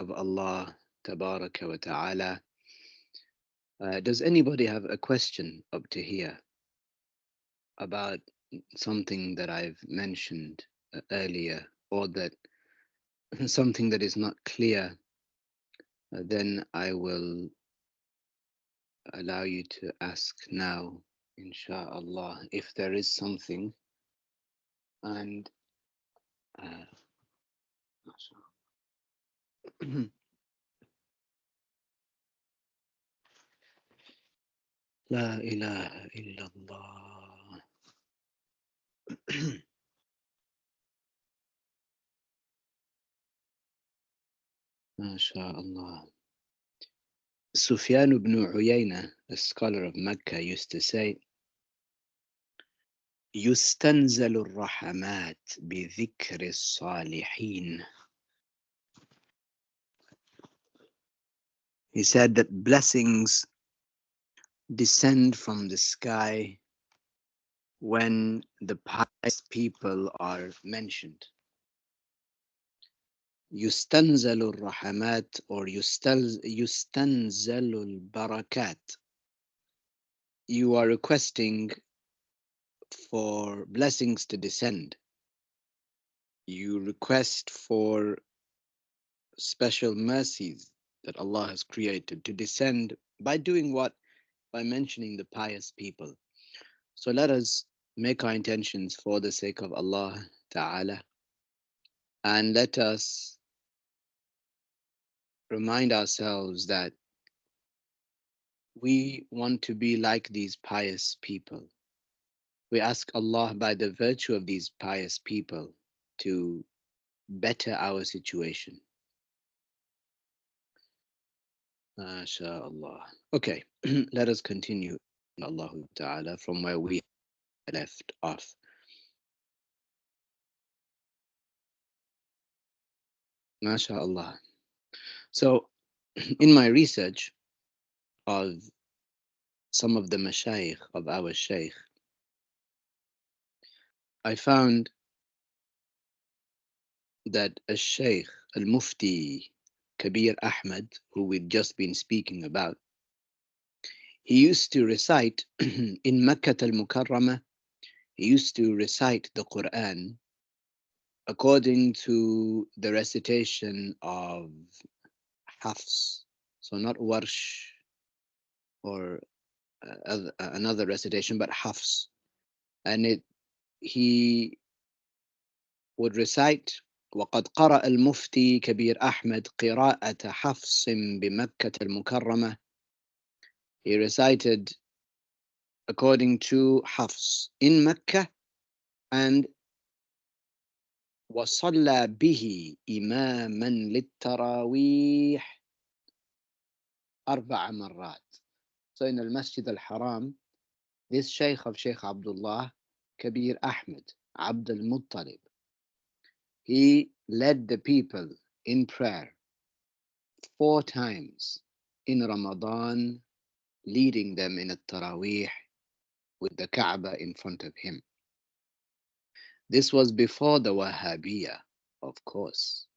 of Allah Tabaraka wa Ta'ala. Does anybody have a question up to here about something that I've mentioned earlier, or that something that is not clear? Then I will allow you to ask now, inshallah, if there is something. And La ilaha illallah. MashaAllah. Sufyan ibn Uyayna, a scholar of Mecca, used to say, يستنزل الرحمات بذكر الصالحين. He said that blessings descend from the sky when the pious people are mentioned. يستنزل الرحمات or يستنزل البركات. You are requesting for blessings to descend. You request for special mercies that Allah has created to descend by doing what? By mentioning the pious people. So let us make our intentions for the sake of Allah Ta'ala, and let us remind ourselves that we want to be like these pious people. We ask Allah by the virtue of these pious people to better our situation. MashaAllah. Okay, let us continue, Allah Ta'ala, from where we left off. MashaAllah. So, in my research of some of the mashayikh of our shaykh, I found that a shaykh, al-Mufti Kabir Ahmad, who we've just been speaking about, he used to recite in Makkah al-Mukarramah, he used to recite the Quran according to the recitation of Hafs. So not Warsh or another recitation, but Hafs. And he would recite وقد قرأ المفتي كبير أحمد قراءة حفص بمكة المكرمة. He recited according to Hafs in Mecca, and وصلى به إماما للتراويح 4 مرات. So in al-Masjid al-Haram, this Sheikh of Sheikh Abdullah, Kabir Ahmed, Abd al-Muttalib, he led the people in prayer 4 times in Ramadan, leading them in al-Taraweeh with the Kaaba in front of him. This was before the Wahhabiyah, of course.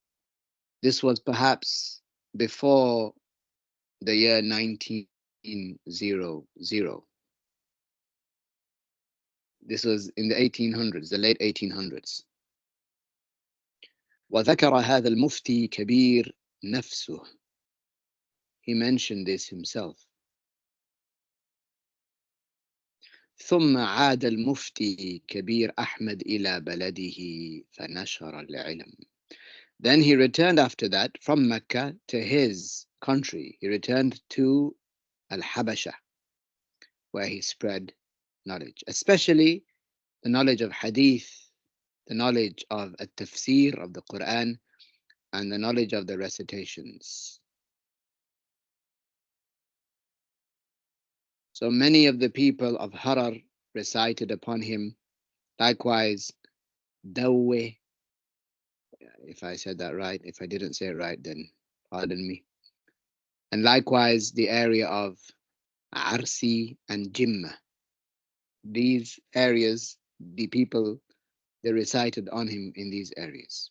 This was perhaps before the year 1900. This was in the 1800s, the late 1800s. وذكر هذا المفتي كبير نفسه. He mentioned this himself. ثم عاد المفتي كبير أحمد إلى بلده فنشر العلم. Then he returned after that from Mecca to his country. He returned to Al-Habasha, where he spread knowledge, especially the knowledge of hadith, the knowledge of a tafsir of the Quran, and the knowledge of the recitations. So many of the people of Harar recited upon him. Likewise, Dawe, if I said that right. If I didn't say it right, then pardon me. And likewise, the area of Arsi and Jimma. These areas, the people, they recited on him in these areas.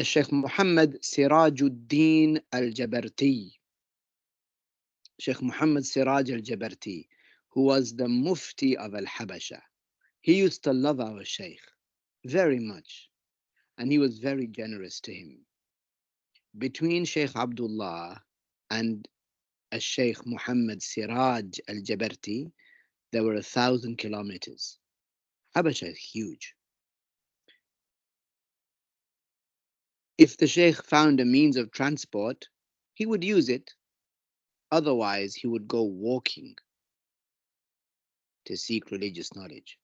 Sheikh Muhammad Sirajuddin al-Jabarti. Sheikh Muhammad Siraj al-Jabarti, who was the Mufti of Al-Habasha. He used to love our Sheikh very much, and he was very generous to him. Between Sheikh Abdullah and Sheikh Muhammad Siraj al-Jabarti, there were 1,000 kilometers. Habasha is huge. If the Sheikh found a means of transport, he would use it. Otherwise, he would go walking to seek religious knowledge.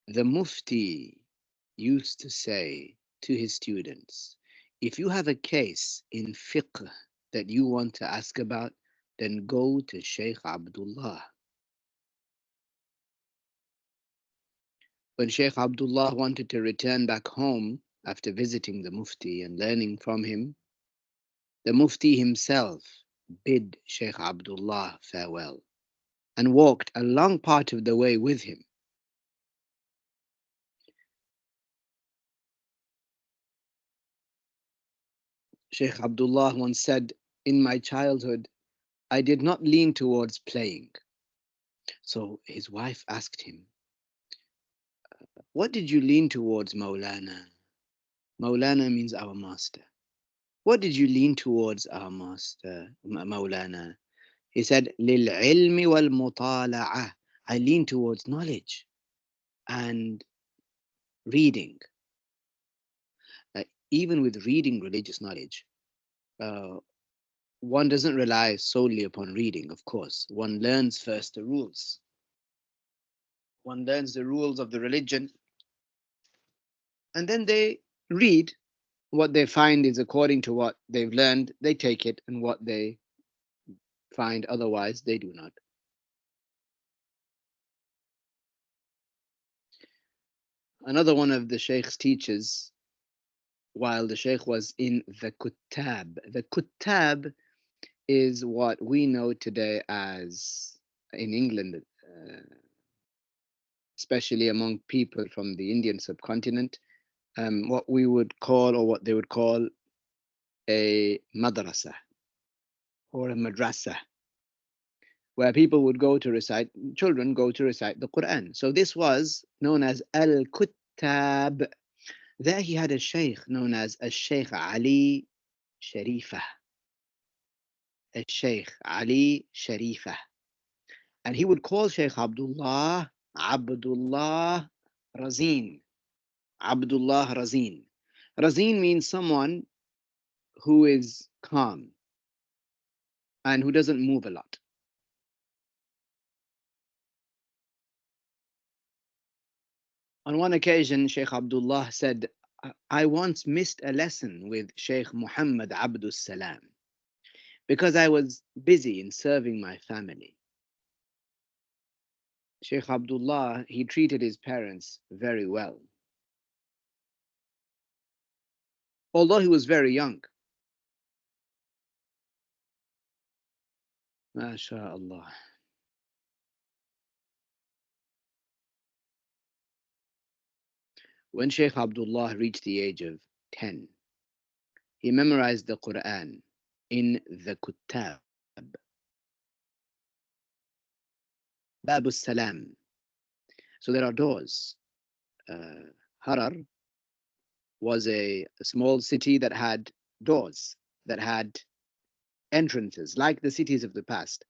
The Mufti used to say to his students, if you have a case in fiqh that you want to ask about, then go to Sheikh Abdullah. When Sheikh Abdullah wanted to return back home after visiting the Mufti and learning from him, the Mufti himself bid Sheikh Abdullah farewell and walked a long part of the way with him. Sheikh Abdullah once said, in my childhood, I did not lean towards playing. So his wife asked him, what did you lean towards, Maulana? Maulana means our master. What did you lean towards, our master, Maulana? He said, لِلْعِلْمِ وَالْمُطَالَعَةِ. I lean towards knowledge and reading. Even with reading religious knowledge, uh, one doesn't rely solely upon reading, of course. One learns first the rules. One learns the rules of the religion, and then they read what they find is according to what they've learned. They take it, and what they find otherwise, they do not. Another one of the Sheikh's teachers, while the Sheikh was in the Kuttab is what we know today as, in England, especially among people from the Indian subcontinent, what we would call, or what they would call, a madrasa or a madrasa, where people would go to recite, children go to recite the Quran. So this was known as al-Kuttab. There he had a sheikh known as Sheikh Ali Sharifah. Sheikh Ali Sharifah. And he would call Sheikh Abdullah Razin. Abdullah Razin. Razin means someone who is calm and who doesn't move a lot. On one occasion, Sheikh Abdullah said, I once missed a lesson with Sheikh Muhammad Abdus Salam because I was busy in serving my family. Sheikh Abdullah, he treated his parents very well, although he was very young. MashaAllah. When Sheikh Abdullah reached the age of 10, he memorized the Quran in the Kuttab, Babu Salam. So there are doors. Harar was a small city that had doors, that had entrances, like the cities of the past.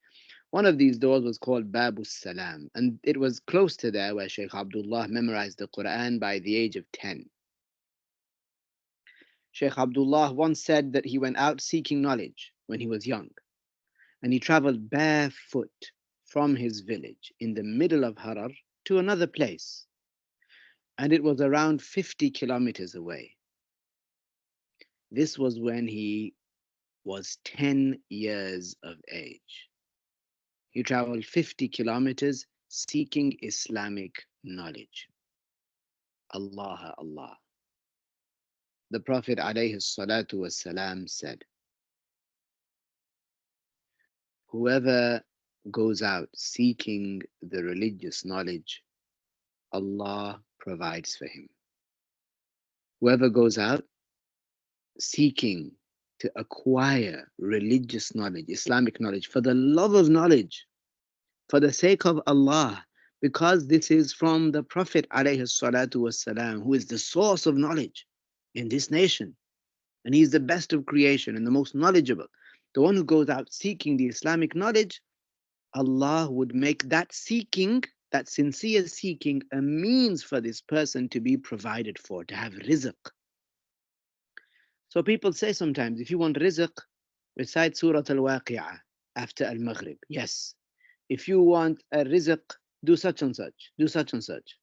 One of these doors was called Babu Salam, and it was close to there where Sheikh Abdullah memorized the Quran by the age of 10. Sheikh Abdullah once said that he went out seeking knowledge when he was young, and he traveled barefoot from his village in the middle of Harar to another place, and it was around 50 kilometers away. This was when he was 10 years of age. He traveled 50 kilometers seeking Islamic knowledge. Allah, Allah. The Prophet ﷺ said, whoever goes out seeking the religious knowledge, Allah provides for him. Whoever goes out seeking to acquire religious knowledge, Islamic knowledge, for the love of knowledge, for the sake of Allah, because this is from the Prophet alayhi salatu wasalam, who is the source of knowledge in this nation. And he's the best of creation and the most knowledgeable. The one who goes out seeking the Islamic knowledge, Allah would make that seeking, that sincere seeking, a means for this person to be provided for, to have rizq. So people say sometimes, if you want rizq, recite Surah Al-Waqi'ah after Al-Maghrib. Yes. If you want a rizq, do such and such, do such and such.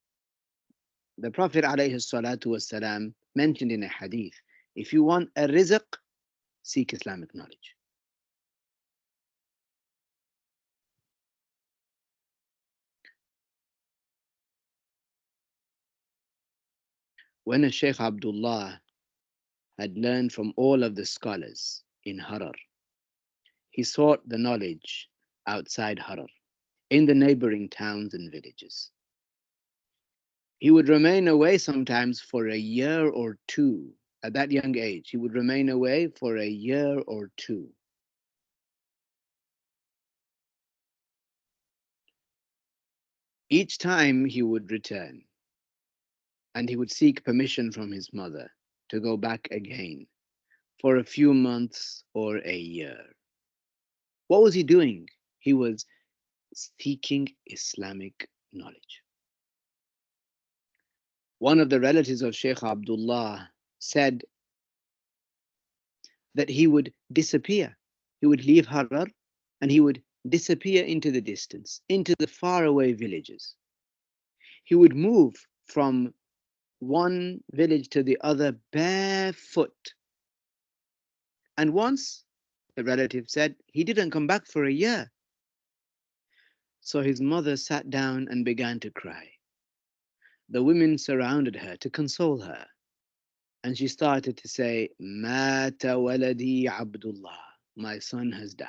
The Prophet ﷺ mentioned in a hadith, if you want a rizq, seek Islamic knowledge. When a Sheikh Abdullah had learned from all of the scholars in Harar, he sought the knowledge outside Harar, in the neighboring towns and villages. He would remain away sometimes for a year or two. At that young age, he would remain away for a year or two. Each time he would return, and he would seek permission from his mother to go back again for a few months or a year. What was he doing? He was seeking Islamic knowledge. One of the relatives of Sheikh Abdullah said that he would disappear. He would leave Harar and he would disappear into the distance, into the faraway villages. He would move from one village to the other barefoot. And once, the relative said, he didn't come back for a year. So his mother sat down and began to cry. The women surrounded her to console her. And she started to say, Mata waladi Abdullah, my son has died.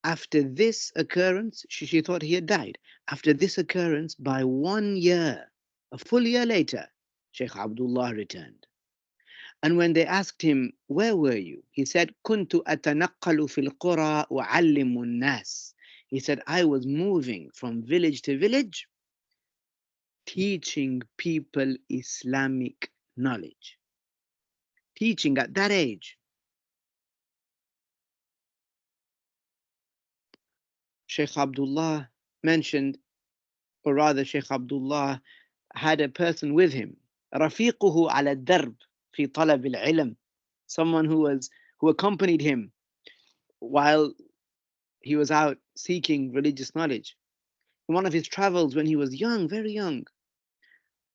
After this occurrence, she thought he had died. After this occurrence, by 1 year, a full year later, Sheikh Abdullah returned. And when they asked him, where were you? He said, Kuntu atanaqalu fil qura wa allimu nas. He said, I was moving from village to village, teaching people Islamic knowledge. Teaching at that age. Sheikh Abdullah mentioned, or rather Sheikh Abdullah had a person with him, رفيقه على الدرب في طلب العلم, someone who accompanied him while he was out seeking religious knowledge. In one of his travels when he was young, very young,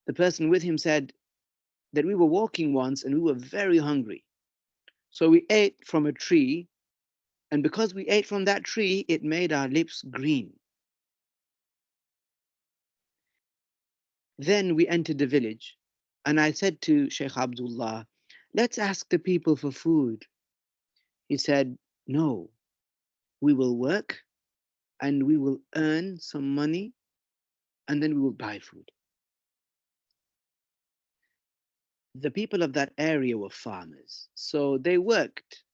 the person with him said that we were walking once and we were very hungry. So we ate from a tree, and because we ate from that tree, it made our lips green. Then we entered the village, and I said to Sheikh Abdullah, let's ask the people for food. He said, no, we will work and we will earn some money and then we will buy food. The people of that area were farmers, so they worked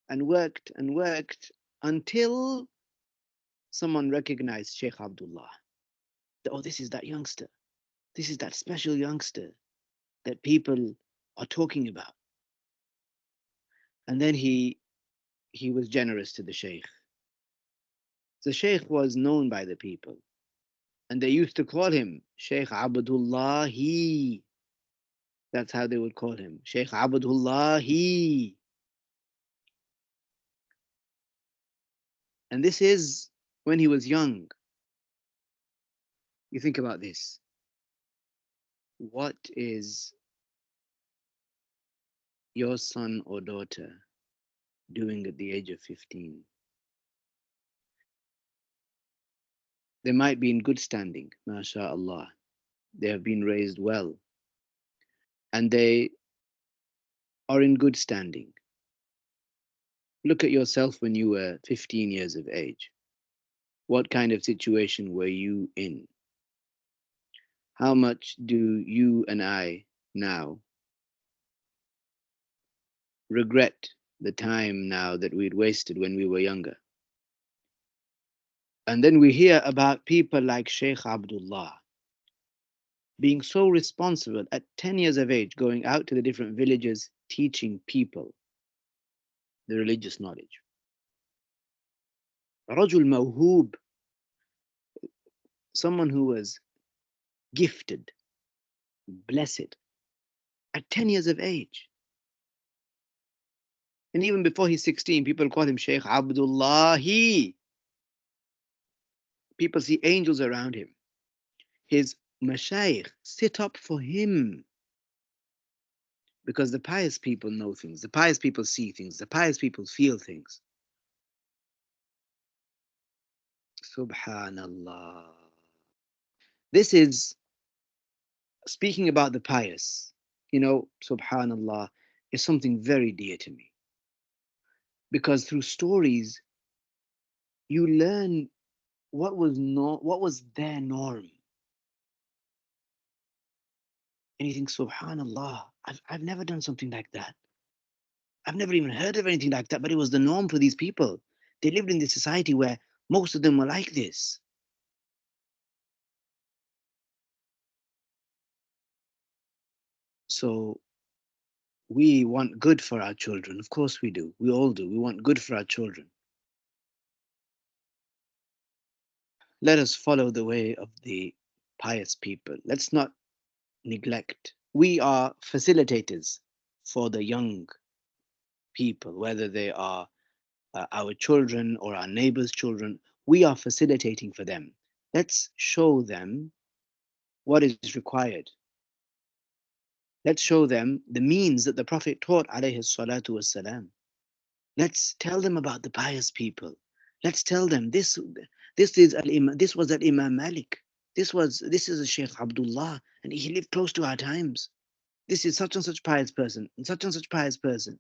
and worked and worked until someone recognized Sheikh Abdullah. Oh, this is that youngster. This is that special youngster that people are talking about. And then he was generous to the Sheikh. The Sheikh was known by the people, and they used to call him Sheikh Abdullah. That's how they would call him, Sheikh Abdullah. And this is when he was young. You think about this. What is your son or daughter doing at the age of 15? They might be in good standing, mashallah. They have been raised well. And they are in good standing. Look at yourself when you were 15 years of age. What kind of situation were you in? How much do you and I now regret the time now that we'd wasted when we were younger? And then we hear about people like Sheikh Abdullah being so responsible at 10 years of age, going out to the different villages, teaching people the religious knowledge. Rajul Mawhoob, someone who was gifted, blessed, at 10 years of age. And even before he's 16, people call him Sheikh Abdullah. People see angels around him. His mashayikh sit up for him because the pious people know things, the pious people see things, the pious people feel things. Subhanallah. This is speaking about the pious. You know, Subhanallah is something very dear to me because through stories you learn what was their norm. And you think, Subhanallah, I've never done something like that. I've never even heard of anything like that, but it was the norm for these people. They lived in this society where most of them were like this. So we want good for our children. Of course we do. We all do. We want good for our children. Let us follow the way of the pious people. Let's not neglect. We are facilitators for the young people, whether they are our children or our neighbors' children. We are facilitating for them. Let's show them what is required. Let's show them the means that the Prophet taught, alayhi salatu wassalam. Let's tell them about the pious people. Let's tell them this was al Imam Malik. This is a Sheikh Abdullah, and he lived close to our times. This is such and such pious person, and such pious person.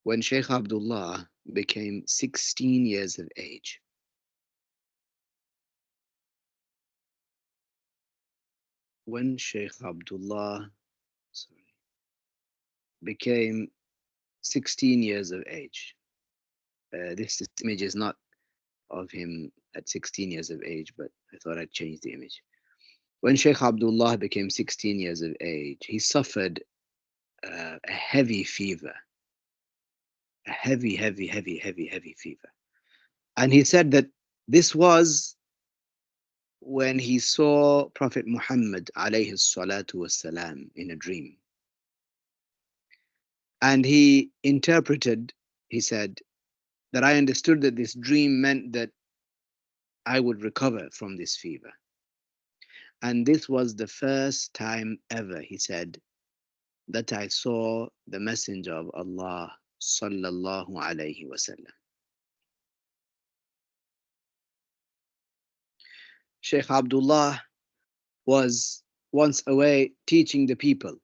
When Sheikh Abdullah became 16 years of age, when Sheikh Abdullah became 16 years of age, this image is not of him at 16 years of age, but I thought I'd change the image. When Sheikh Abdullah became 16 years of age, he suffered a heavy fever, a heavy fever. And he said that this was when he saw Prophet Muhammad alayhi salatu wasalam in a dream. And he interpreted, he said, that I understood that this dream meant that I would recover from this fever. And this was the first time ever, he said, that I saw the Messenger of Allah sallallahu alayhi wasallam. Sheikh Abdullah was once away teaching the people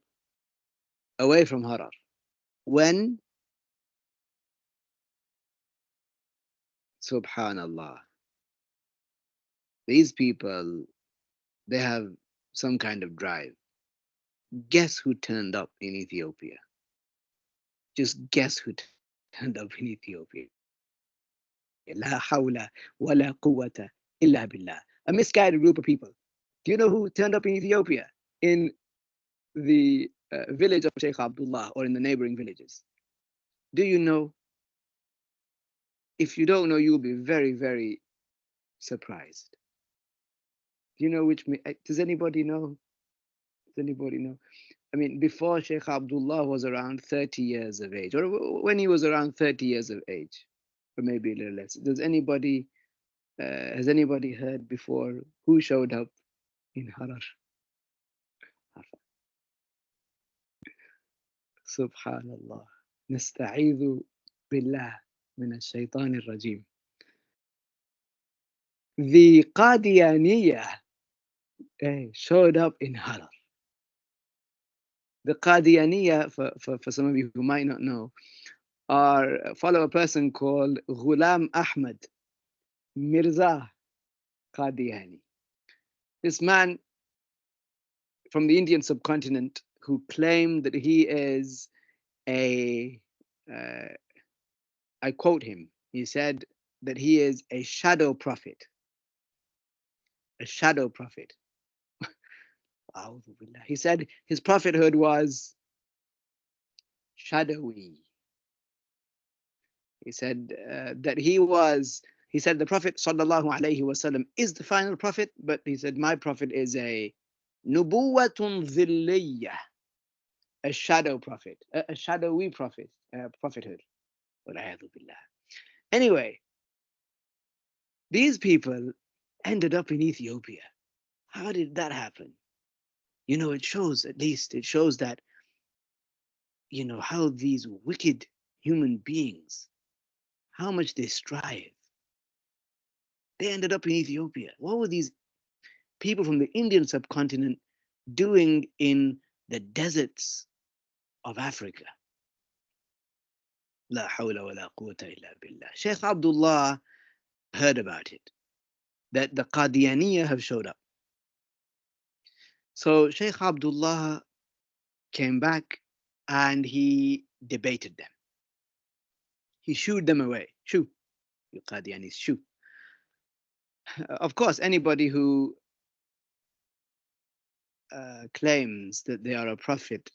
away from Harar. When, subhanallah, these people, they have some kind of drive. Guess who turned up in Ethiopia? Just guess who turned up in Ethiopia. La hawla wa la quwwata illa billah. A misguided group of people. Do you know who turned up in Ethiopia? In the village of Sheikh Abdullah or in the neighboring villages? Do you know? If you don't know, you'll be very, very surprised. Do you know which? Does anybody know? Does anybody know? I mean, before Sheikh Abdullah was around 30 years of age, or when he was around 30 years of age, or maybe a little less. Does anybody, has anybody heard before who showed up in Harar? Subhanallah. نستعيذ بالله من الشيطان الرجيم. The Qadianiyah showed up in Harar. The Qadianiyah, for some of you who might not know, follow a person called Ghulam Ahmad Mirza Qadiani. This man from the Indian subcontinent who claimed that he is a, uh, I quote him, he said that he is a shadow prophet. A shadow prophet. He said his prophethood was shadowy. He said that he said the Prophet sallallahu alaihi wasallam is the final prophet, but he said my prophet is a nubuwatun dhilliyah, a shadow prophet, a shadowy prophet, prophethood. Anyway, these people ended up in Ethiopia. How did that happen? You know, it shows, at least, it shows that, you know, how these wicked human beings, how much they strive. They ended up in Ethiopia. What were these people from the Indian subcontinent doing in the deserts of Africa? La hawla wa la quwwata illa billah. Sheikh Abdullah heard about it, that the Qadianiyah have showed up. So Sheikh Abdullah came back and he debated them. He shooed them away. Shoo, you Qadianis, shoo. Of course, anybody who claims that they are a prophet,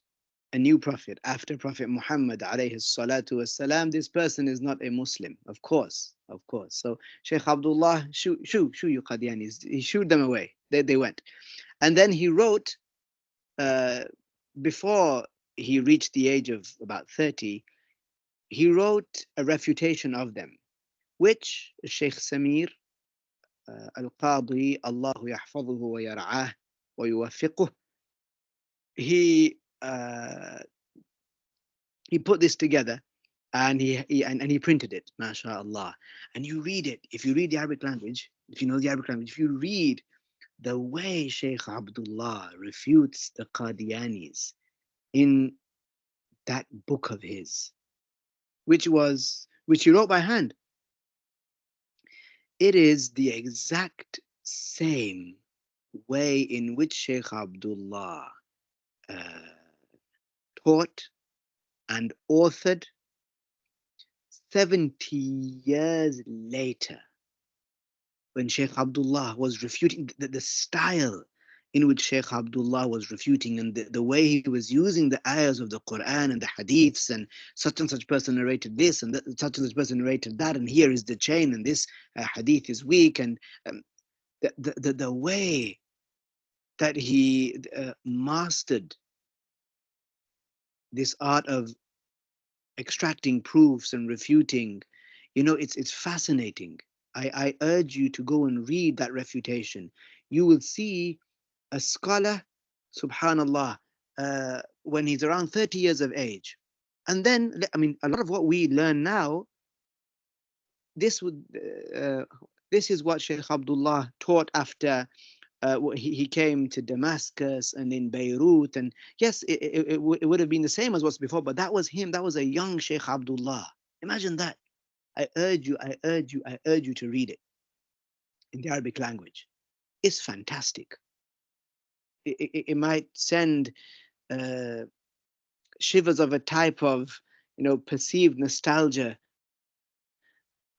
a new prophet after Prophet Muhammad alayhi salatu wasalam, this person is not a Muslim, of course, of course. So Sheikh Abdullah, shoo you Qadianis, he shooed them away. They went. And then he wrote, before he reached the age of about 30, he wrote a refutation of them, which Sheikh Samir al-Qadi, Allahu yahfazuhu wa yar'ah wa yuwaffiquh, he put this together and he printed it, mashallah. And you read it, if you read the Arabic language, if you know the Arabic language, if you read the way Sheikh Abdullah refutes the Qadianis in that book of his, which he wrote by hand, it is the exact same way in which Sheikh Abdullah taught and authored 70 years later, when Sheikh Abdullah was refuting the style in which Sheikh Abdullah was refuting, and the way he was using the ayahs of the Quran and the hadiths, and such person narrated this, and such person narrated that, and here is the chain, and this hadith is weak, and the way that he mastered this art of extracting proofs and refuting, you know, it's fascinating. I urge you to go and read that refutation. You will see a scholar, subhanallah, when he's around 30 years of age. And then, I mean, a lot of what we learn now, this is what Sheikh Abdullah taught after he came to Damascus and in Beirut. And yes, it would have been the same as what's before, but that was him. That was a young Sheikh Abdullah. Imagine that. I urge you to read it in the Arabic language. It's fantastic. It might send shivers of a type of, you know, perceived nostalgia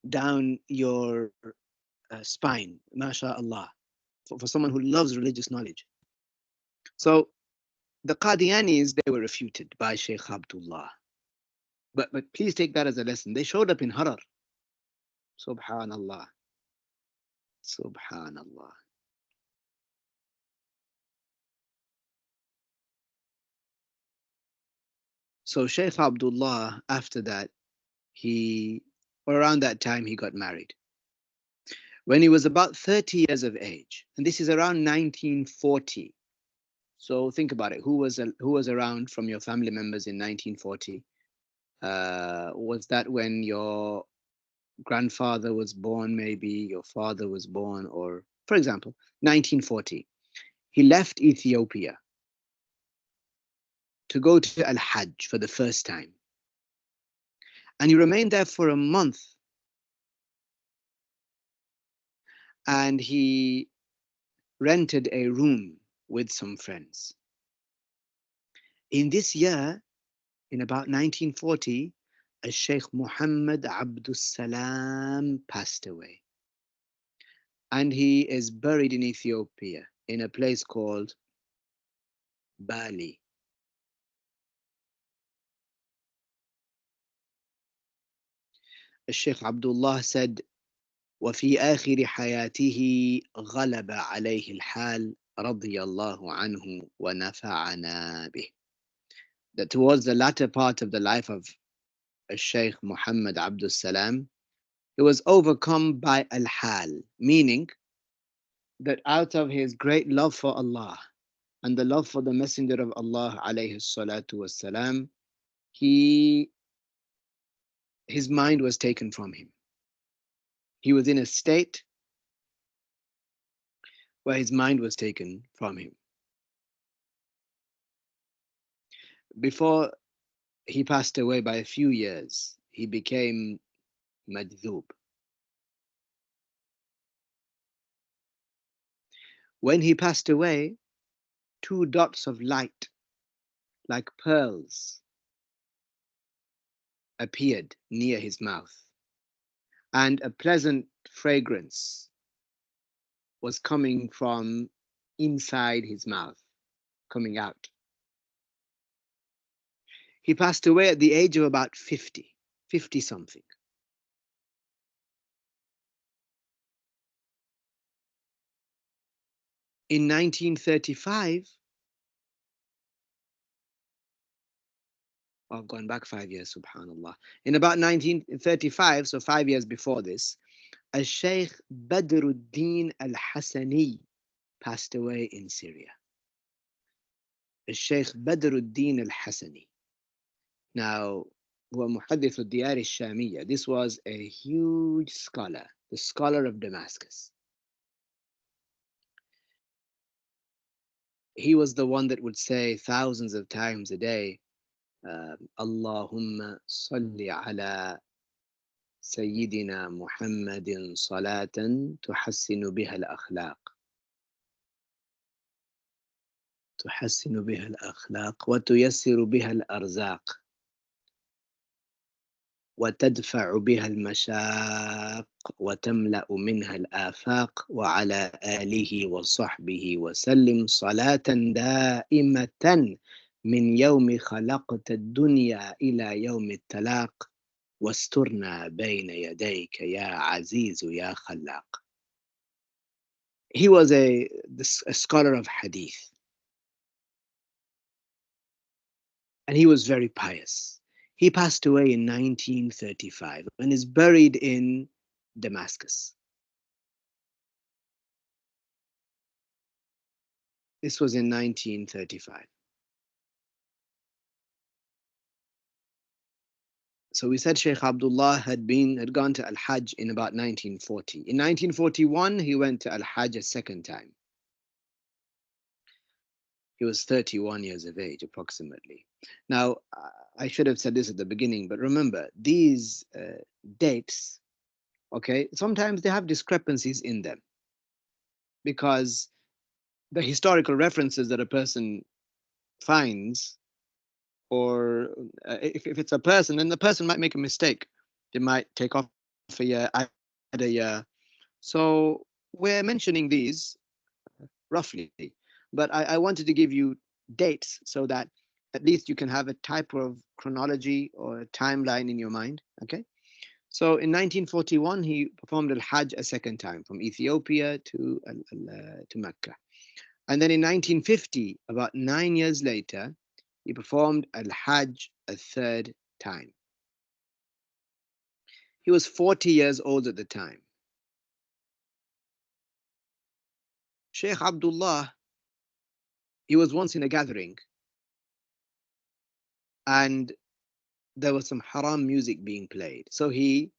down your spine, mashallah, for someone who loves religious knowledge. So the Qadianis, they were refuted by Sheikh Abdullah. But please take that as a lesson. They showed up in Harar. Subhanallah. Subhanallah. So Sheikh Abdullah, after that, around that time, he got married. When he was about 30 years of age, and this is around 1940. So think about it. Who was around from your family members in 1940? Was that when your grandfather was born, maybe your father was born, or, for example, 1940, he left Ethiopia to go to Al-Hajj for the first time. And he remained there for a month. And he rented a room with some friends. In this year, in about 1940, a Sheikh Muhammad Abdus Salam passed away. And he is buried in Ethiopia in a place called Bali. Sheikh Abdullah said, وفي آخر حياته غلب عليه الحال رضي الله عنه ونفعنا به. That towards the latter part of the life of Sheikh Muhammad Abdul Salam, he was overcome by al-hal, meaning that out of his great love for Allah and the love for the Messenger of Allah alayhi salatu wassalam, his mind was taken from him. He was in a state where his mind was taken from him. Before he passed away by a few years, he became majzub. When he passed away, two dots of light, like pearls, appeared near his mouth, and a pleasant fragrance was coming from inside his mouth, coming out. He passed away at the age of about 50 something. In 1935, I've gone back 5 years, subhanallah. In about 1935, so 5 years before this, a Sheikh Badruddin al-Hassani passed away in Syria. A Sheikh Badruddin al-Hassani. Now, هو محدث الديار الشامية. This was a huge scholar, the scholar of Damascus. He was the one that would say thousands of times a day, Allahumma salli ala Sayyidina Muhammadin salatan tuhassinu biha al-akhlaq. تحسن بها الأخلاق وتيسر بها الأرزاق وتدفع بها المشاق وتملأ منها الآفاق وعلى آله وصحبه وسلم صلاة دائمة من يوم خلقت الدنيا إلى يوم التلاق واسترنا بين يديك يا عزيز يا خلاق. He was a scholar of hadith, and he was very pious. He passed away in 1935 and is buried in Damascus. This was in 1935. So we said Sheikh Abdullah had gone to Al-Hajj in about 1940. In 1941, he went to Al-Hajj a second time. He was 31 years of age, approximately. Now, I should have said this at the beginning, but remember, these dates, okay, sometimes they have discrepancies in them because the historical references that a person finds, or if it's a person, then the person might make a mistake. They might take off a year, add a year. So we're mentioning these roughly, but I wanted to give you dates so that at least you can have a type of chronology or a timeline in your mind, okay? So in 1941, he performed Al-Hajj a second time from Ethiopia to Mecca. And then in 1950, about 9 years later, he performed Al-Hajj a third time. He was 40 years old at the time. Sheikh Abdullah, he was once in a gathering and there was some haram music being played. So he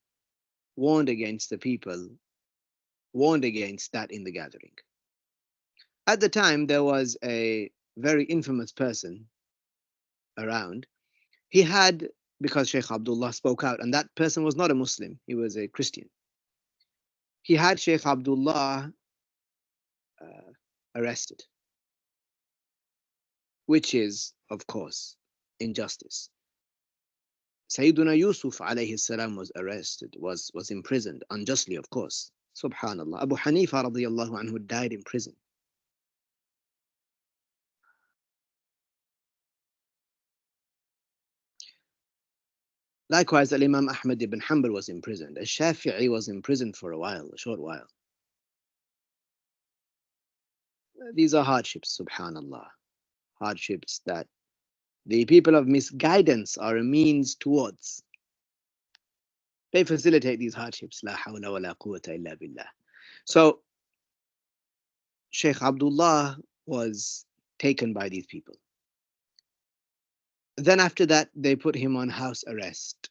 warned against the people, warned against that in the gathering. At the time, there was a very infamous person around. He had, because Sheikh Abdullah spoke out, and that person was not a Muslim, he was a Christian. He had Sheikh Abdullah arrested, which is, of course, injustice. Sayyiduna Yusuf alayhi salam was arrested, was imprisoned, unjustly, of course. Subhanallah. Abu Hanifa radiallahu anhu died in prison. Likewise, Imam Ahmad ibn Hanbal was imprisoned. Al-Shafi'i was imprisoned for a short while. These are hardships, subhanallah. Hardships that the people of misguidance are a means towards. They facilitate these hardships. La hawla wa la quwwata illa billah. So, Sheikh Abdullah was taken by these people. Then after that, they put him on house arrest.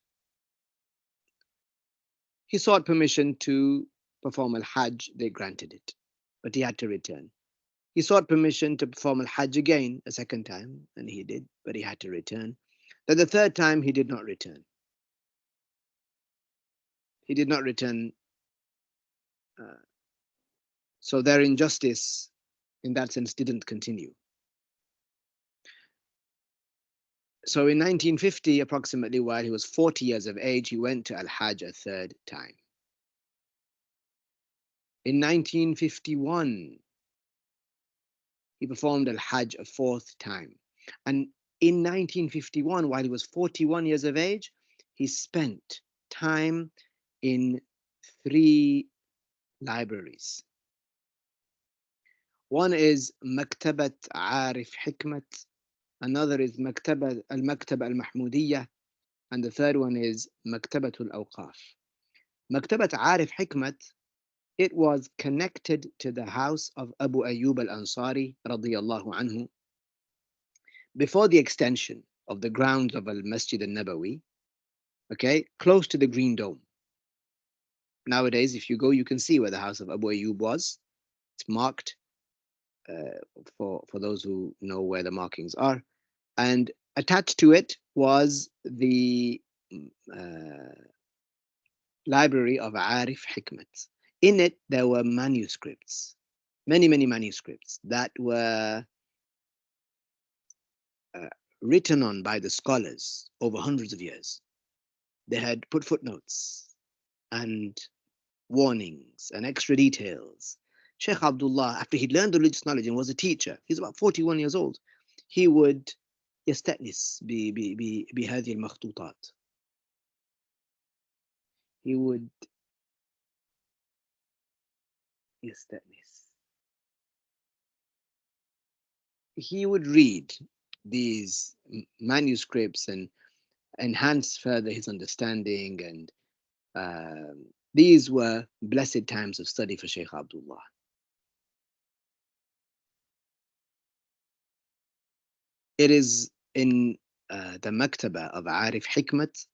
He sought permission to perform al-Hajj. They granted it, but he had to return. He sought permission to perform al-Hajj again, a second time, and he did, but he had to return. Then the third time, he did not return. He did not return. So their injustice, in that sense, didn't continue. So in 1950, approximately, while he was 40 years of age, he went to al-Hajj a third time. In 1951, he performed al-Hajj a fourth time. And in 1951, while he was 41 years of age, he spent time in 3 libraries. One is Maktabat Arif Hikmat, another is Maktaba al-Mahmudiyya, and the third one is Maktabatul Awqaf. Maktabat Arif Hikmat, it was connected to the house of Abu Ayyub al-Ansari radiyallahu anhu before the extension of the grounds of al-Masjid al-Nabawi, okay, close to the Green Dome. Nowadays, if you go, you can see where the house of Abu Ayyub was. It's marked for those who know where the markings are. And attached to it was the library of Arif Hikmat. In it, there were manuscripts, many manuscripts that were written on by the scholars over hundreds of years. They had put footnotes and warnings and extra details. Sheikh Abdullah, after he'd learned religious knowledge and was a teacher, he's about 41 years old, he would يستأنس بهذه المخطوطات. He would يستأنس. He would read these manuscripts and enhance further his understanding, and these were blessed times of study for Sheikh Abdullah. It is in the Maktaba of Arif Hikmat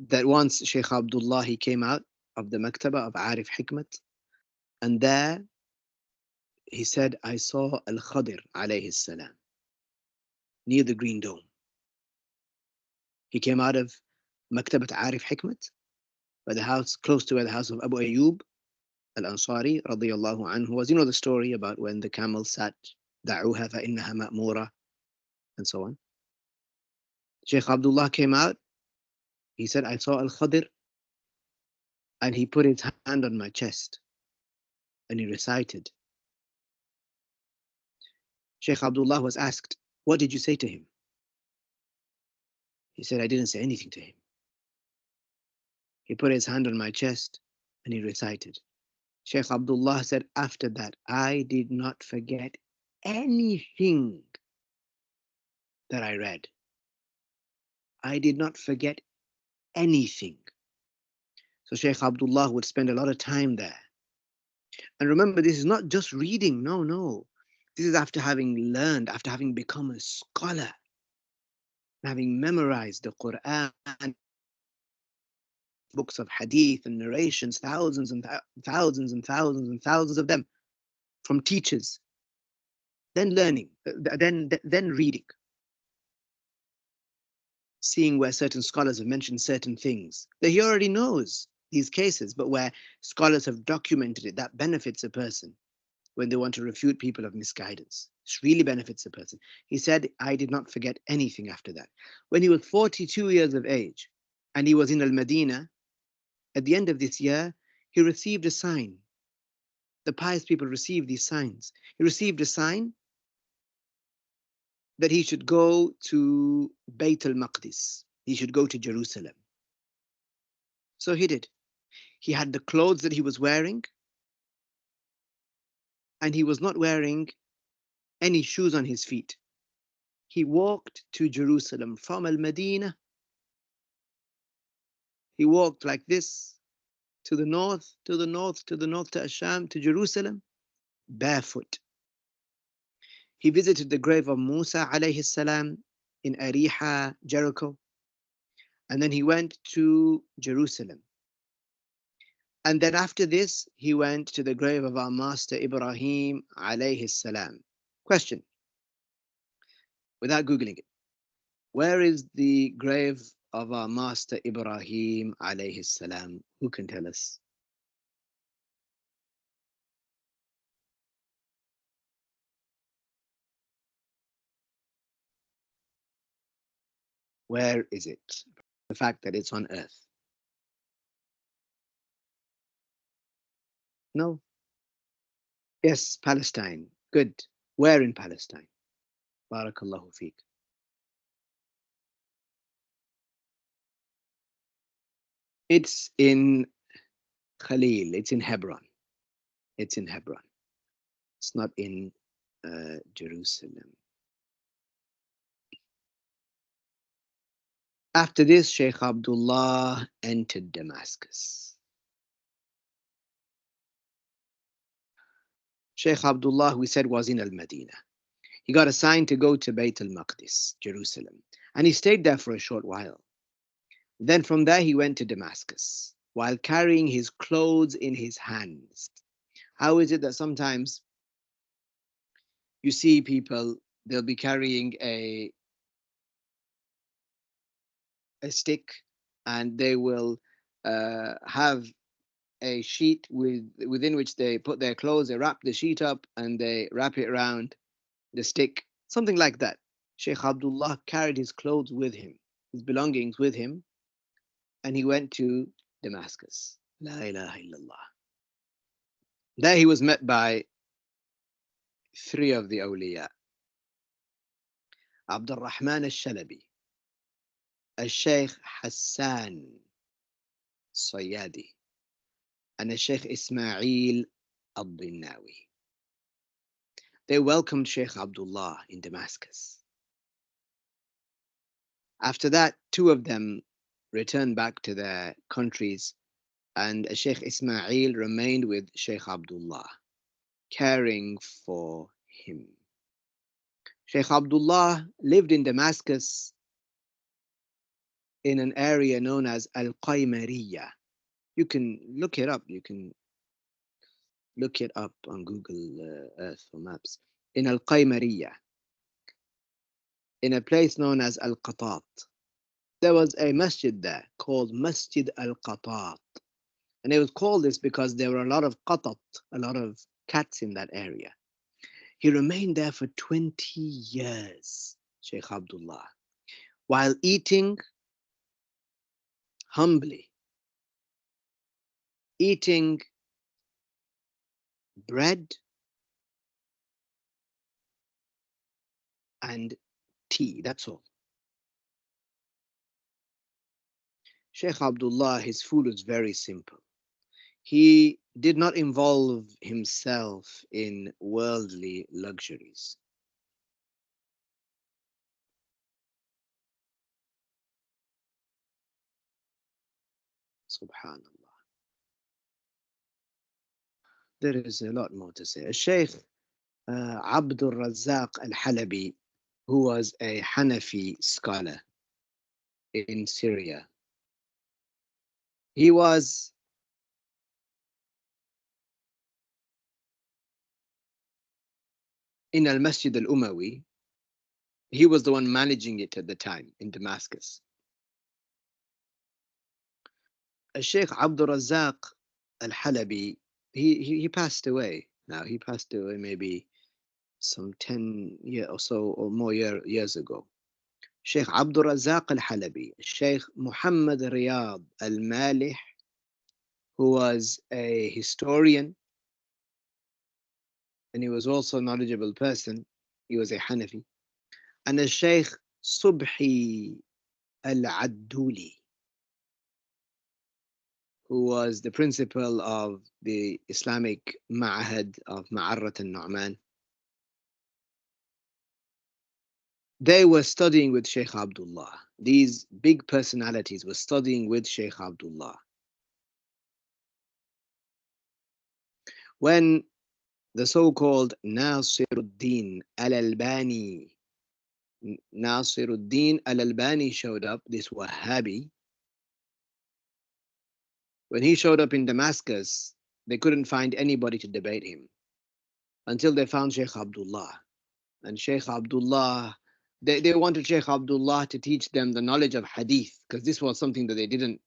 that once Sheikh Abdullah, he came out of the Maktaba of Arif Hikmat, and there he said, I saw Al-Khadir alayhi salam near the Green Dome. He came out of Maktabat Arif Hikmat, by the house close to where the house of Abu Ayyub al-Ansari radiyallahu anhu was. You know the story about when the camel sat, da'uha fa innaha ma'mura, and so on. Sheikh Abdullah came out. He said, I saw Al-Khadir, and he put his hand on my chest and he recited. Sheikh Abdullah was asked, what did you say to him? He said, I didn't say anything to him. He put his hand on my chest and he recited. Sheikh Abdullah said, after that, I did not forget anything that I read. I did not forget anything. So Sheikh Abdullah would spend a lot of time there. And remember, this is not just reading. No. This is after having learned, after having become a scholar, having memorized the Quran, books of hadith and narrations, thousands and thousands and thousands and thousands of them from teachers. Then learning, then reading, seeing where certain scholars have mentioned certain things that he already knows these cases, but where scholars have documented it, that benefits a person. when they want to refute people of misguidance. This really benefits a person. He said, I did not forget anything after that. When he was 42 years of age and he was in Al-Madinah, at the end of this year, he received a sign. The pious people receive these signs. He received a sign that he should go to Bayt al-Maqdis. He should go to Jerusalem. So he did. He had the clothes that he was wearing, and he was not wearing any shoes on his feet. He walked to Jerusalem from Al-Madinah. He walked like this to the north, to the north, to the north, to Asham, to Jerusalem, barefoot. He visited the grave of Musa alayhi salam in Ariha, Jericho. And then he went to Jerusalem. And then after this, he went to the grave of our master Ibrahim alayhi salam. Question, without Googling it. Where is the grave of our master Ibrahim alayhi salam? Who can tell us? Where is it? The fact that it's on earth. No? Yes, Palestine. Good. Where in Palestine? Barakallahu feek. It's in Khalil. It's in Hebron. It's in Hebron. It's not in Jerusalem. After this, Sheikh Abdullah entered Damascus. Sheikh Abdullah, we said, was in Al-Madinah. He got assigned to go to Bayt al-Maqdis, Jerusalem, and he stayed there for a short while. Then from there, he went to Damascus while carrying his clothes in his hands. How is it that sometimes you see people, they'll be carrying a stick, and they will have a sheet within which they put their clothes, they wrap the sheet up and they wrap it around the stick, something like that. Sheikh Abdullah carried his clothes with him, his belongings with him, and he went to Damascus. La ilaha illallah. There he was met by three of the awliya. Abdul Rahman al-Shalabi, al-Sheikh Hassan Sayyadi, and al-Sheikh Ismail al-Dinnawi. They welcomed Sheikh Abdullah in Damascus. After that, two of them returned back to their countries, and Sheikh Ismail remained with Sheikh Abdullah, caring for him. Sheikh Abdullah lived in Damascus in an area known as Al-Qaymariya. You can look it up. You can look it up on Google Earth or Maps. In Al-Qaymariya, in a place known as Al-Qatat. There was a masjid there called Masjid Al-Qatat. And it was called this because there were a lot of qatat, a lot of cats in that area. He remained there for 20 years, Sheikh Abdullah, while eating humbly, eating bread and tea, that's all. Sheikh Abdullah, his food was very simple. He did not involve himself in worldly luxuries. Subhanallah. There is a lot more to say. Sheikh Abdul Razzaq al-Halabi, who was a Hanafi scholar in Syria. He was in al-Masjid al-Umawi. He was the one managing it at the time in Damascus. Sheikh Abdul Razzaq al-Halabi, he passed away now. He passed away maybe some 10 years or so or more years ago. Sheikh Abdul Razak al-Halabi, Sheikh Muhammad Riyad al-Malih, who was a historian and he was also a knowledgeable person. He was a Hanafi. And a Sheikh Subhi al-Adduli, who was the principal of the Islamic Ma'ahad of Ma'arrat al-Nu'man. They were studying with Sheikh Abdullah. These big personalities were studying with Sheikh Abdullah. When the so-called Nasiruddin al-Albani, Nasiruddin al-Albani showed up, this Wahhabi, when he showed up in Damascus, they couldn't find anybody to debate him until they found Sheikh Abdullah. And Sheikh Abdullah, they wanted Sheikh Abdullah to teach them the knowledge of hadith, because this was something that they didn't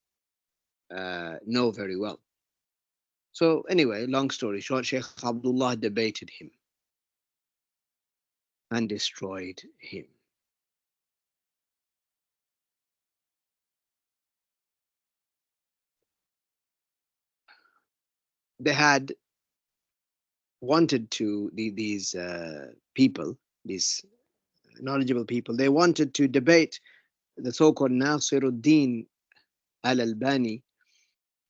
know very well. So anyway, long story short, Sheikh Abdullah debated him and destroyed him. They had wanted to, these people, these knowledgeable people, they wanted to debate the so-called Nasiruddin al-Albani,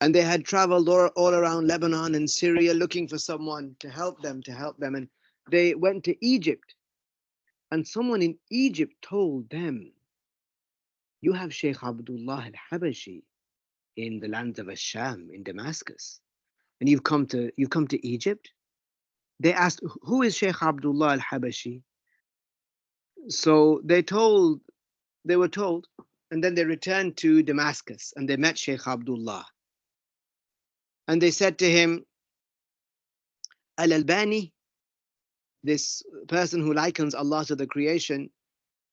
and they had traveled all around Lebanon and Syria looking for someone to help them, and they went to Egypt, and someone in Egypt told them, you have Sheikh Abdullah al-Habashi in the land of Asham, in Damascus, and you've come to Egypt. They asked, who is Sheikh Abdullah al-Habashi? So they were told, and then they returned to Damascus and they met Sheikh Abdullah. And they said to him, Al-Albani, this person who likens Allah to the creation,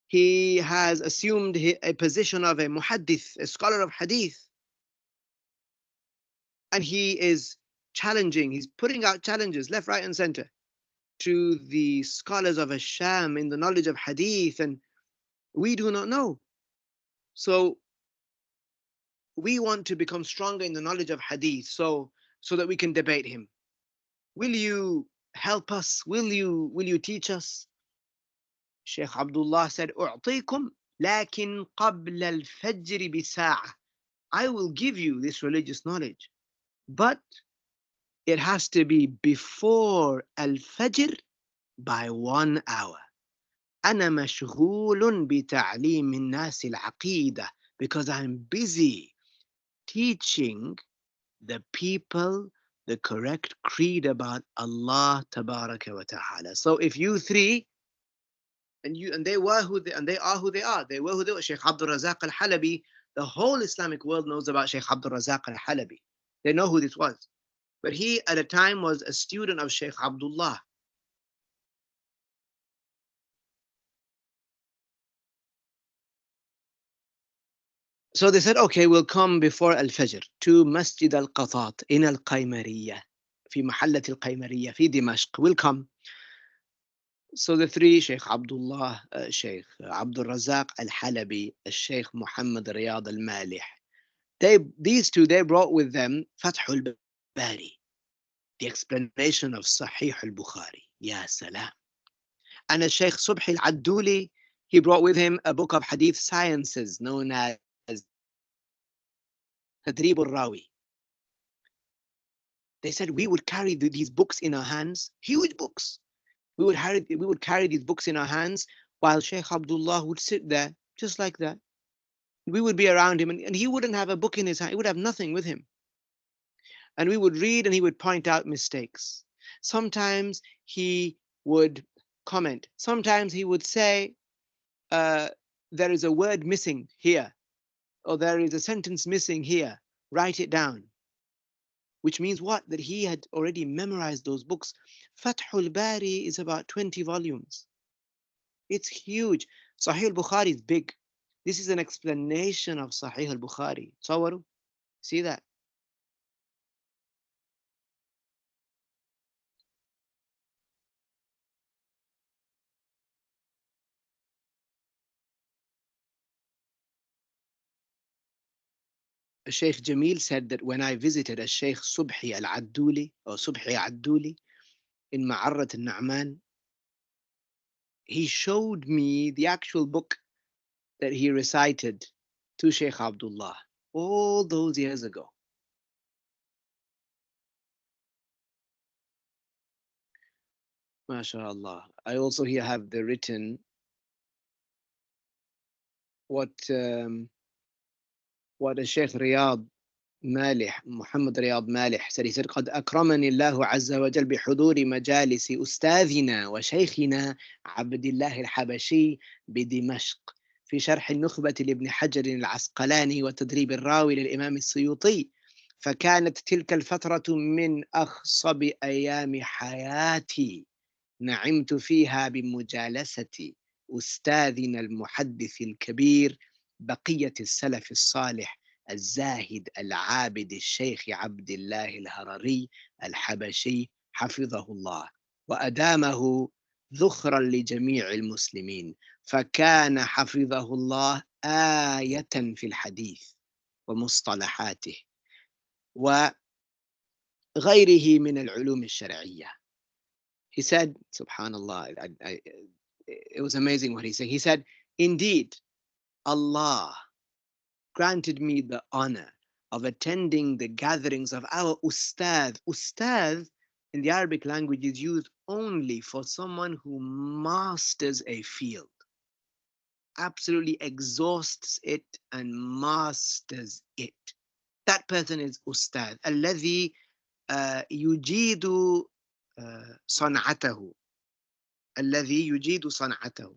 he has assumed a position of a muhaddith, a scholar of hadith. And he is challenging, he's putting out challenges left, right, and center to the scholars of Asham in the knowledge of hadith, and we do not know. So we want to become stronger in the knowledge of hadith so that we can debate him. Will you help us? Will you teach us? Sheikh Abdullah said, أعطيكم لكن قبل الفجر بساعة. I will give you this religious knowledge, but it has to be before al-fajr by 1 hour. أنا مشغول بتعليم الناس العقيدة, because I'm busy teaching the people the correct creed about Allah tabaraka wa ta'ala. So if you three, and they were who they, and they are who they are, they were who they were. Sheikh Abdul Razak al-Halabi, the whole Islamic world knows about Sheikh Abdul Razak al-Halabi. They know who this was. But he at a time was a student of Sheikh Abdullah. So they said, okay, we'll come before Al-Fajr to Masjid Al-Qatat in Al-Qaymariyah, في محلة القيمرية في دمشق. We'll come. So the three, Sheikh Abdullah, Sheikh Abdul Razak Al-Halabi, Sheikh Muhammad Riyad Al-Malih, these two, they brought with them Fath al-Bari, the explanation of Sahih al-Bukhari. Ya salam. And Sheikh Subhi al-Adduli, he brought with him a book of hadith sciences known as Tadrib al-Rawi. They said we would carry these books in our hands, huge books. We would carry these books in our hands while Sheikh Abdullah would sit there just like that. We would be around him, and he wouldn't have a book in his hand. He would have nothing with him. And we would read and he would point out mistakes. Sometimes he would comment. Sometimes he would say, there is a word missing here, or there is a sentence missing here. Write it down. Which means what? That he had already memorized those books. Fathul Bari is about 20 volumes. It's huge. Sahih al-Bukhari is big. This is an explanation of Sahih al-Bukhari. Tawaru? See that? Sheikh Jamil said that when I visited a Sheikh Subhi al-Adduli or Subhi Adduli in Ma'arrat al-Na'man, he showed me the actual book that he recited to Sheikh Abdullah all those years ago. MashaAllah. I also here have the written what what a Sheikh Riyad مالح محمد رياض مالح said. He said قد أكرمني الله عز وجل بحضور مجالس أستاذنا وشيخنا عبد الله الحبشي بدمشق في شرح النخبة لابن حجر العسقلاني وتدريب الراوي للإمام السيوطي، فكانت تلك الفترة من أخصب أيام حياتي، نعمت فيها بمجالسة أستاذنا المحدث الكبير بقية السلف الصالح الزاهد العابد الشيخ عبد الله الهرري الحبشي حفظه الله وأدامه ذخرا لجميع المسلمين، فكان حفظه الله آية في الحديث ومصطلحاته وغيره من العلوم الشرعية. He said, subhanallah, it was amazing what he said. He said, indeed, Allah granted me the honor of attending the gatherings of our ustad. Ustad in the Arabic language is used only for someone who masters a field, absolutely exhausts it and masters it. That person is ustad. الذي يجيد صنعته. الذي يجيد صنعته.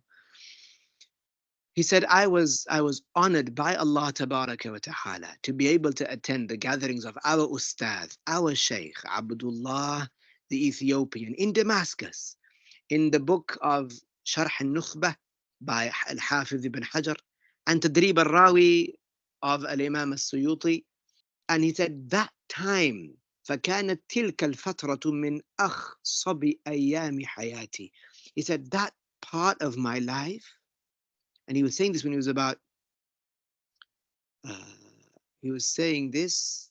He said, I was honored by Allah Tabaraka wa Ta'ala to be able to attend the gatherings of our Ustad, our Sheikh Abdullah, the Ethiopian, in Damascus, in the book of Sharh al-Nukhbah by Al-Hafiz ibn Hajar, and Tadrib al-Rawi of Al-Imam al-Suyuti. And he said, that time, فكانت تلك الفترة من أخصب أيام حياتي. He said, that part of my life, and he was saying this when he was about, he was saying this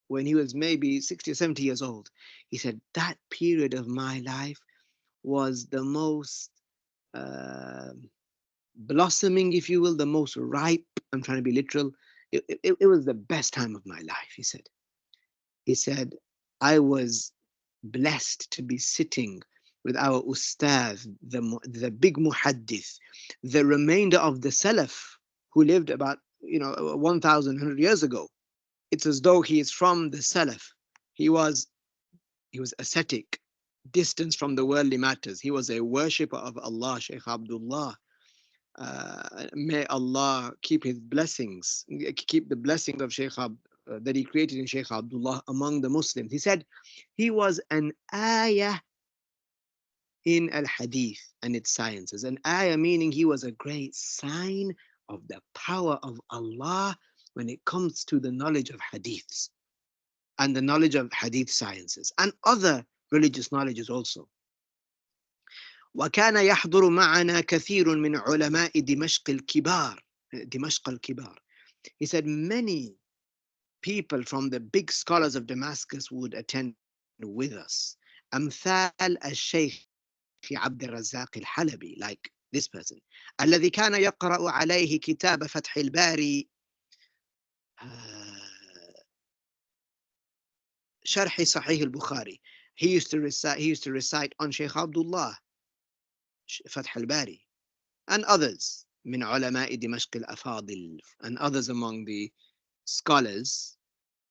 when he was maybe 60 or 70 years old. He said, that period of my life was the most blossoming, if you will, the most ripe. I'm trying to be literal. It was the best time of my life, he said. He said, I was blessed to be sitting with our ustad, the big muhaddith, the remainder of the Salaf who lived about 1,100 years ago. It's as though he is from the Salaf. He was ascetic, distance from the worldly matters. He was a worshipper of Allah, Sheikh Abdullah. May Allah keep his blessings, keep the blessings of Sheikh that he created in Sheikh Abdullah among the Muslims. He said he was an ayah in al-hadith and its sciences. An ayah meaning he was a great sign of the power of Allah when it comes to the knowledge of hadiths and the knowledge of hadith sciences and other religious knowledges also. وكان يحضر معنا كثير من علماء دمشق الكبار. He said many people from the big scholars of Damascus would attend with us. أمثال الشيخ عبد الرزاق الحلبي, like this person, الذي كان يقرأ عليه كتاب فتح الباري شرح صحيح البخاري. He used to recite on Sheikh Abdullah فتح الباري and others من علماء دمشق الأفاضل, and others among the scholars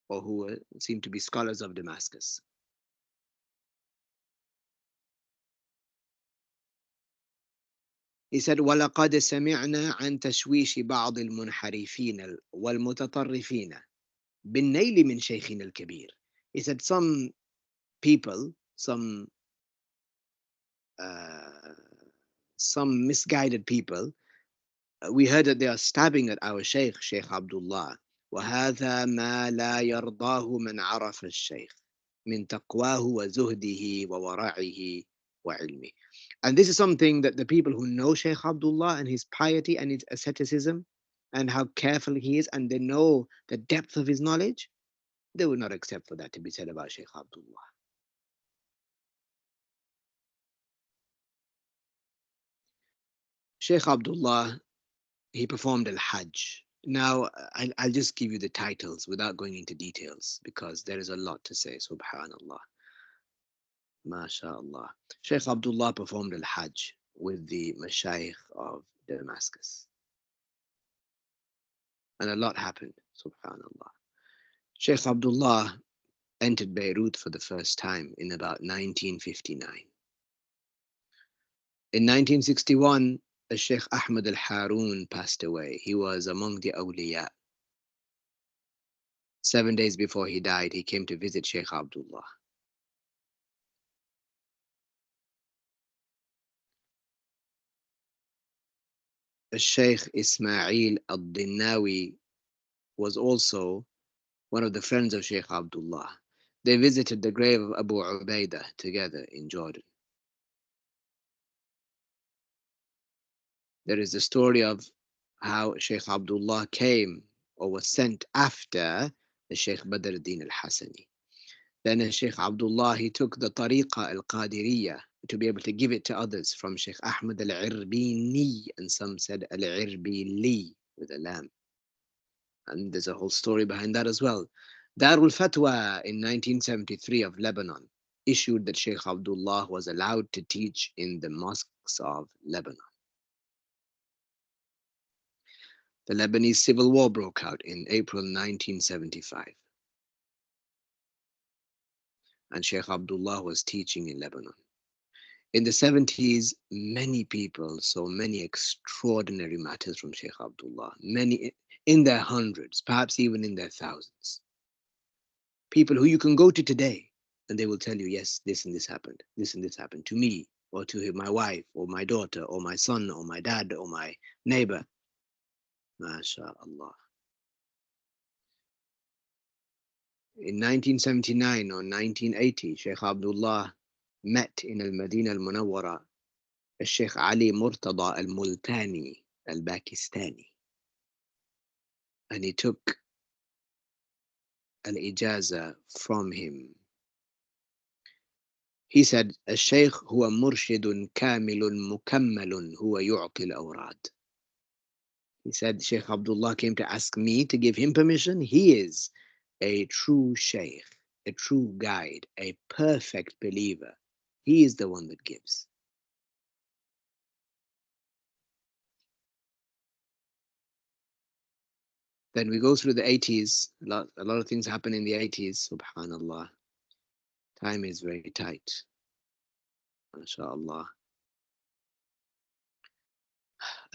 or who seem to be scholars of Damascus. He said, وَلَقَدْ سَمِعْنَا عَنْ تَشْوِيشِ بَعْضِ الْمُنْحَرِفِينَ وَالْمُتَطَرِّفِينَ بِالنَّيْلِ مِنْ شَيْخِنَا الْكَبِيرِ. He said, some people, some misguided people, we heard that they are stabbing at our Sheikh Abdullah. وَهَذَا مَا لَا يَرْضَاهُ مَنْ عَرَفَ الشَّيْخ مِنْ تَقْوَاهُ وَزُهْدِهِ وَوَرَعِهِ وَعِلْمِهِ. And this is something that the people who know Sheikh Abdullah and his piety and his asceticism, and how careful he is, and they know the depth of his knowledge, they would not accept for that to be said about Sheikh Abdullah. Sheikh Abdullah, he performed al-Hajj. Now, I'll just give you the titles without going into details because there is a lot to say. Subhanallah. MashaAllah. Sheikh Abdullah performed al-Hajj with the Mashayikh of Damascus. And a lot happened. Subhanallah. Sheikh Abdullah entered Beirut for the first time in about 1959. In 1961, Sheikh Ahmed al-Haroun passed away. He was among the awliya. 7 days before he died, he came to visit Sheikh Abdullah. Sheikh Ismail al-Dinnawi was also one of the friends of Sheikh Abdullah. They visited the grave of Abu Ubaidah together in Jordan. There is the story of how Sheikh Abdullah came or was sent after the Sheikh Badr al-Din al-Hassani. Then Sheikh Abdullah, he took the Tariqa al-Qadiriyya to be able to give it to others from Sheikh Ahmed al-Irbini, and some said al-Irbili with a lam. And there's a whole story behind that as well. Darul Fatwa in 1973 of Lebanon issued that Sheikh Abdullah was allowed to teach in the mosques of Lebanon. The Lebanese civil war broke out in April 1975. And Sheikh Abdullah was teaching in Lebanon. In the 70s, many people saw many extraordinary matters from Sheikh Abdullah, many in their hundreds, perhaps even in their thousands. People who you can go to today and they will tell you, yes, this and this happened to me, or to my wife, or my daughter, or my son, or my dad, or my neighbor. MashaAllah. In 1979 or 1980, Sheikh Abdullah met in Al-Madinah Al-Munawwara Sheikh Ali Murtada Al-Multani Al-Pakistani. And he took al-ijaza from him. He said, الشيخ هو مرشد كامل مكمل هو يعطي الأوراد. He said, Sheikh Abdullah came to ask me to give him permission. He is a true sheikh, a true guide, a perfect believer. He is the one that gives. Then we go through the 80s. A lot of things happen in the 80s. Subhanallah. Time is very tight. MashaAllah.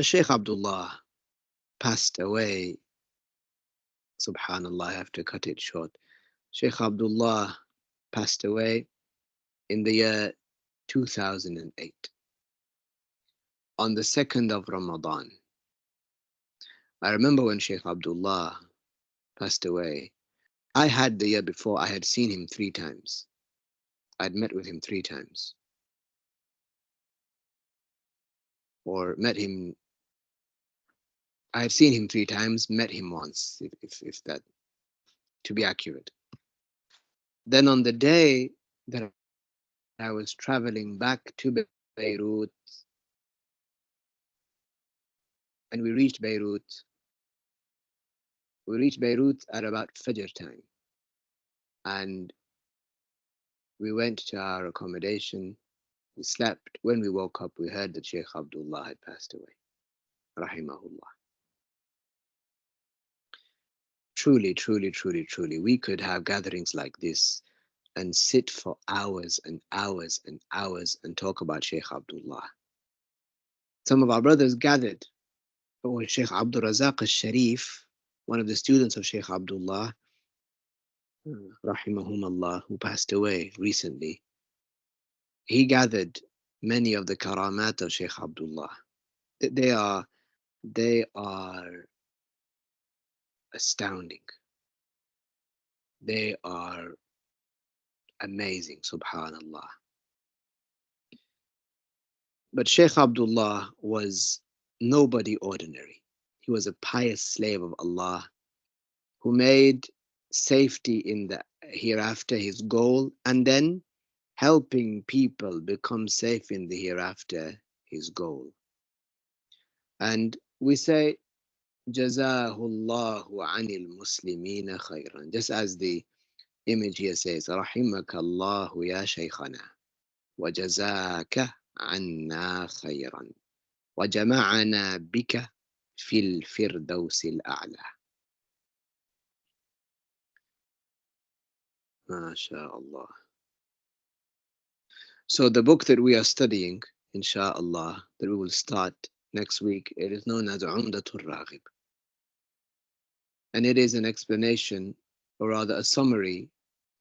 Sheikh Abdullah passed away. Subhanallah, I have to cut it short. Sheikh Abdullah passed away in the year 2008 on the 2nd of Ramadan. I remember when Sheikh Abdullah passed away, I had the year before, I had seen him 3 times. I'd met with him 3 times. Or met him, I had seen him 3 times, met him once, if that, to be accurate. Then on the day that I was traveling back to Beirut, and we reached Beirut at about Fajr time. And we went to our accommodation. We slept. When we woke up, we heard that Sheikh Abdullah had passed away. Rahimahullah. Truly, truly, truly, truly, we could have gatherings like this and sit for hours and hours and hours and talk about Sheikh Abdullah. Some of our brothers gathered. But Sheikh Abdul Razak al-Sharif, one of the students of Sheikh Abdullah, rahimahumullah, who passed away recently, he gathered many of the karamat of Sheikh Abdullah. They are astounding. They are amazing, subhanallah. But Sheikh Abdullah was nobody ordinary. He was a pious slave of Allah who made safety in the hereafter his goal, and then helping people become safe in the hereafter his goal. And we say, Jazahullahu anil muslimina khayran. Just as the image here says, Rahimakallahu ya shaykhana, wa jazaka anna khayran, wa jama'ana bika fil firdausil a'la. MashaAllah. So the book that we are studying, inshallah, that we will start next week, it is known as Umdatul Raghib. And it is an explanation, or rather a summary,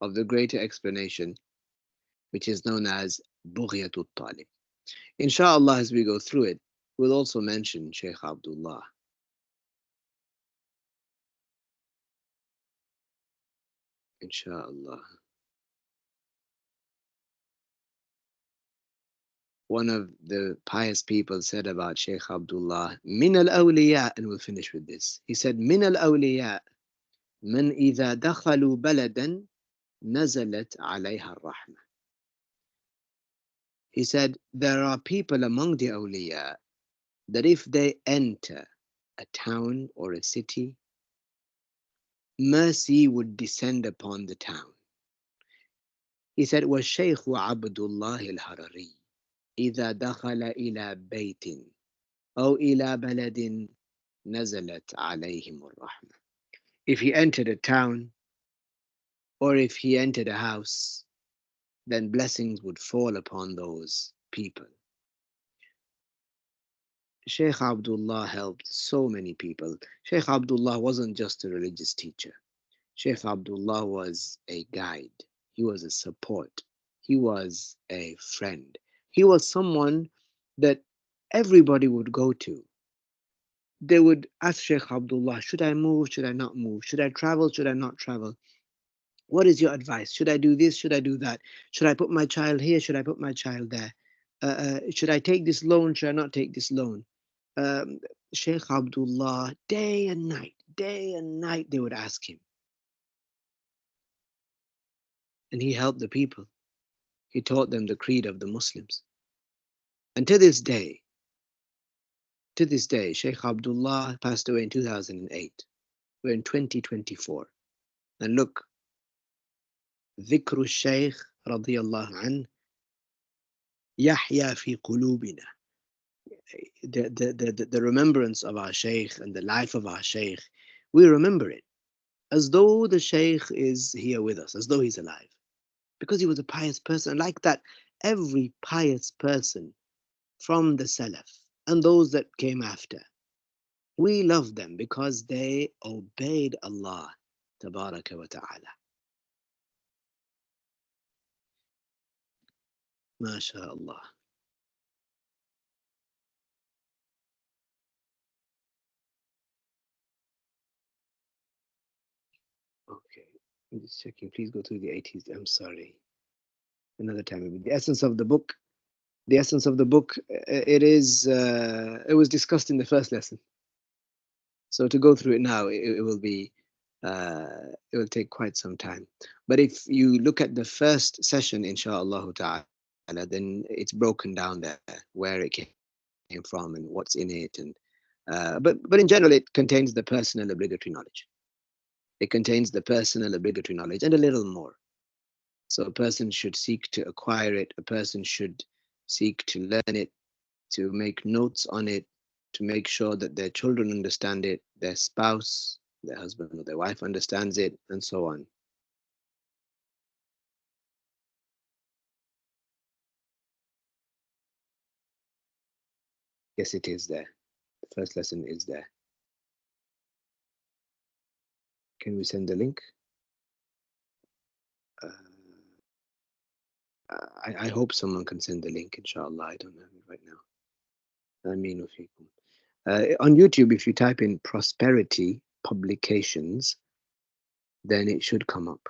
of the greater explanation, which is known as Bughyatul Talib. Inshallah, as we go through it, we'll also mention Sheikh Abdullah. Inshallah. One of the pious people said about Sheikh Abdullah, Min al-awliya, and we'll finish with this. He said, Min al-awliya, man idha dakhalu baladan, nazalat alayha ar-rahmah. He said, there are people among the awliya that if they enter a town or a city, mercy would descend upon the town. He said, وَالشَّيْخُ عَبْدُ اللَّهِ الْهَرَرِيُّ إِذَا دَخَلَ إِلَى بَيْتٍ أَوْ إِلَى بَلَدٍ نَزَلَتْ عَلَيْهِمُ الرَّحْمَةُ. If he entered a town or if he entered a house, then blessings would fall upon those people. Sheikh Abdullah helped so many people. Sheikh Abdullah wasn't just a religious teacher. Sheikh Abdullah was a guide. He was a support. He was a friend. He was someone that everybody would go to. They would ask Sheikh Abdullah, should I move? Should I not move? Should I travel? Should I not travel? What is your advice? Should I do this? Should I do that? Should I put my child here? Should I put my child there? Should I take this loan? Should I not take this loan? Um, Sheikh Abdullah, day and night, they would ask him. And he helped the people. He taught them the creed of the Muslims. And to this day, Sheikh Abdullah passed away in 2008. We're in 2024. And look, ذكر الشيخ رضي الله عنه يحيا في قلوبنا. The remembrance of our Shaykh and the life of our Shaykh, we remember it as though the Shaykh is here with us, as though he's alive. Because he was a pious person. And like that, every pious person from the Salaf and those that came after, we love them because they obeyed Allah Tabaraka wa Ta'ala. MashaAllah. Okay, I'm just checking. Please go through the 80s. I'm sorry. Another time. The essence of the book. The essence of the book. It was discussed in the first lesson. So to go through it now, it will be. It will take quite some time. But if you look at the first session, inshallah ta'ala, then it's broken down there where it came from and what's in it. And but in general, it contains the personal obligatory knowledge. It contains the personal obligatory knowledge and a little more. So a person should seek to acquire it. A person should seek to learn it, to make notes on it, to make sure that their children understand it, their spouse, their husband or their wife understands it, and so on. Yes, it is there. The first lesson is there. Can we send the link? I hope someone can send the link, inshallah. I don't have it right now. Ameen fikum. On YouTube, if you type in Prosperity Publications, then it should come up.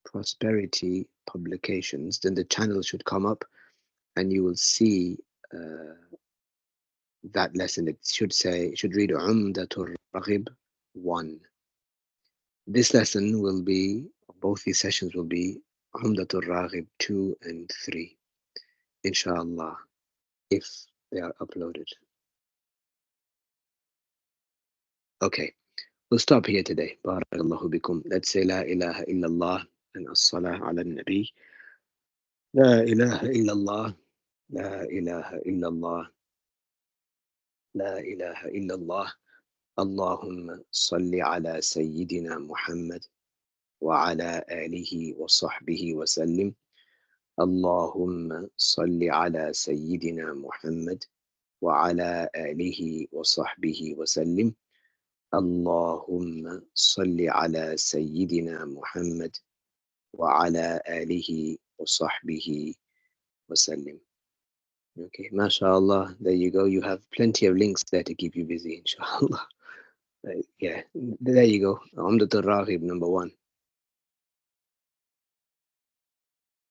Prosperity Publications, then the channel should come up and you will see that lesson, it should read Umdatul Raghib 1. This lesson will be, both these sessions will be Umdatul Raghib 2 and 3, inshallah, if they are uploaded. Okay, we'll stop here today. Barakallahu bikum. Let's say La ilaha illallah and as-salah ala nabi. La ilaha illallah. La ilaha illallah. La ilaha illallah. Allahumma salli ala Sayyidina Muhammad wa ala alihi wa sahbihi wa sallim. Allahumma salli ala Sayyidina Muhammad wa ala alihi wa sahbihi wa sallim. Allahumma salli ala Sayyidina Muhammad wa ala alihi wa sahbihi wa sallim. Okay, mashallah, there you go. You have plenty of links there to keep you busy, inshallah. Yeah, there you go. Umdatul Raghib number 1.